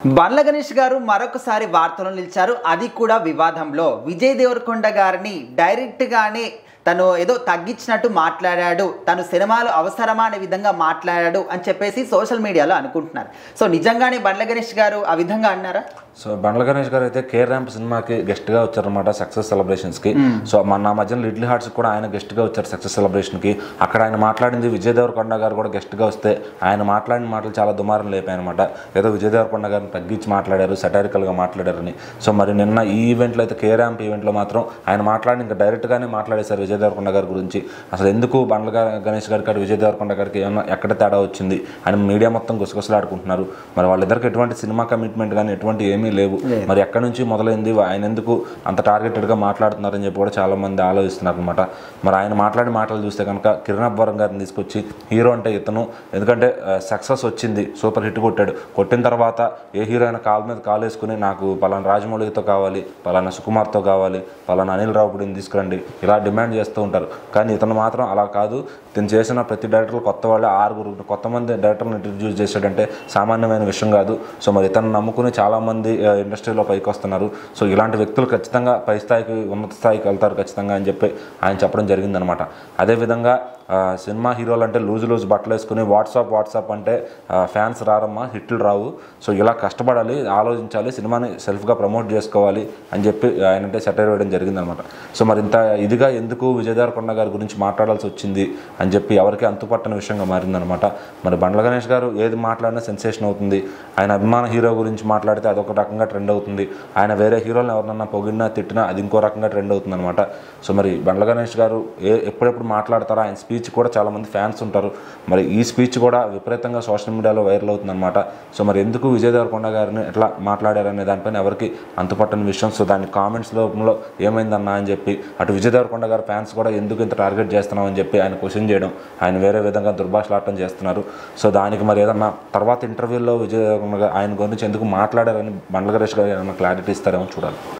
బండ్ల గణేష్ గారు మరొకసారి వార్తల్లో నిలిచారు. అది కూడా వివాదంలో. విజయ్ దేవరకొండ గారిని డైరెక్ట్ గానే తను ఏదో తగ్గించినట్టు మాట్లాడాడు, తను సినిమాలు అవసరమా అనే విధంగా మాట్లాడాడు అని చెప్పేసి సోషల్ మీడియాలో అనుకుంటున్నారు. సో నిజంగానే బండ్ల గణేష్ గారు ఆ విధంగా అన్నారా? సో బండ్ల గణేష్ గారు అయితే కే ర్యాంప్ సినిమాకి గెస్ట్గా వచ్చారనమాట, సక్సెస్ సెలబ్రేషన్స్కి. సో మన మధ్యన లిటిల్ హార్ట్స్కి కూడా ఆయన గెస్ట్గా వచ్చారు సక్సెస్ సెలబ్రేషన్కి. అక్కడ ఆయన మాట్లాడింది విజయ్ దేవరకొండ గారు కూడా గెస్ట్గా వస్తే ఆయన మాట్లాడిన మాటలు చాలా దుమారం లేపాయనమాట. ఏదో విజయ్ దేవరకొండ గారిని తగ్గించి మాట్లాడారు, సెటారికల్గా మాట్లాడారని. సో మరి నిన్న ఈ ఈవెంట్లో అయితే కే ర్యాంప్ ఈవెంట్లో మాత్రం ఆయన మాట్లాడి ఇంకా డైరెక్ట్గానే మాట్లాడేశారు విజయ్ దేవరకొండ గారి గురించి. అసలు ఎందుకు బండ్ల గణేష్ గారికి అటు విజయ్ దేవరకొండ గారికి ఏమన్నా ఎక్కడ తేడా వచ్చింది అని మీడియా మొత్తం గుసగుసలాడుకుంటున్నారు. మరి వాళ్ళిద్దరికి ఎటువంటి సినిమా కమిట్మెంట్ కానీ ఎటువంటి ఏమీ లేవు. మరి ఎక్కడి నుంచి మొదలైంది, ఆయన ఎందుకు అంత టార్గెటెడ్గా మాట్లాడుతున్నారని చెప్పి కూడా చాలా మంది ఆలోచిస్తున్నారు అనమాట. మరి ఆయన మాట్లాడి మాటలు చూస్తే కనుక కిరణ్ అబ్బవరం గారిని తీసుకొచ్చి హీరో అంటే ఇతను, ఎందుకంటే సక్సెస్ వచ్చింది, సూపర్ హిట్ కొట్టాడు, కొట్టిన తర్వాత ఏ హీరో అయినా కాలు మీద కాలు వేసుకుని నాకు పలానా రాజమౌళితో కావాలి, పలానా సుకుమార్తో కావాలి, పలానా అనిల్ రావుపూడిని తీసుకురండి ఇలా డిమాండ్ చేస్తూ ఉంటారు. కానీ ఇతను మాత్రం అలా కాదు. ఇతను చేసిన ప్రతి డైరెక్టర్లు కొత్త వాళ్ళే, 6 కొత్త మంది డైరెక్టర్లను ఇంట్రడ్యూస్ చేశాడంటే సామాన్యమైన విషయం కాదు. సో మరి ఇతను నమ్ముకుని చాలామంది ఇండస్ట్రీలో పైకి వస్తున్నారు. సో ఇలాంటి వ్యక్తులు ఖచ్చితంగా పై స్థాయికి, ఉన్నత స్థాయికి వెళ్తారు ఖచ్చితంగా అని చెప్పి ఆయన చెప్పడం జరిగిందనమాట. అదేవిధంగా సినిమా హీరోలు అంటే లూజ్ బట్టలు వేసుకుని వాట్సాప్ అంటే ఫ్యాన్స్ రారమ్మా, హిట్లు రావు. సో ఇలా కష్టపడాలి, ఆలోచించాలి, సినిమాని సెల్ఫ్గా ప్రమోట్ చేసుకోవాలి అని చెప్పి ఆయన అంటే సెటైర్ వేయడం జరిగిందనమాట. సో మరి ఇంత ఇదిగా ఎందుకు విజయ్ దేవరకొండ గారి గురించి మాట్లాడాల్సి వచ్చింది అని చెప్పి ఎవరికి అంతుపట్టని విషయంగా మారిందనమాట. మరి బండ్ల గణేష్ గారు ఏది మాట్లాడినా సెన్సేషన్ అవుతుంది. ఆయన అభిమాన హీరో గురించి మాట్లాడితే అదొక రకంగా ట్రెండ్ అవుతుంది. ఆయన వేరే హీరోలను ఎవరినన్నా పొగిడినా తిట్టినా అది ఇంకో రకంగా ట్రెండ్ అవుతుంది అనమాట. సో మరి బండ్ల గణేష్ గారు ఎప్పుడెప్పుడు మాట్లాడతారో, ఆయన స్పీచ్ కూడా చాలామంది ఫ్యాన్స్ ఉంటారు. మరి ఈ స్పీచ్ కూడా విపరీతంగా సోషల్ మీడియాలో వైరల్ అవుతుందన్నమాట. సో మరి ఎందుకు విజయ్ దేవరకొండ గారిని ఎట్లా మాట్లాడారనే దానిపైన ఎవరికి అంతుపట్టని విషయం. సో దాని కామెంట్స్ లోపంలో ఏమైందన్నా అని చెప్పి అటు విజయ్ దేవరకొండ గారి ఫ్యాన్స్ కూడా ఎందుకు ఇంత టార్గెట్ చేస్తున్నాం అని చెప్పి ఆయన క్వశ్చన్ చేయడం, ఆయన వేరే విధంగా దుర్భాషలాటం చేస్తున్నారు. సో దానికి మరి ఏదన్నా తర్వాత ఇంటర్వ్యూలో విజయ్ దేవరకొండ ఆయన గురించి ఎందుకు మాట్లాడారని బండ్ల గణేష్ గారు ఏమైనా క్లారిటీ ఇస్తారేమో చూడాలి.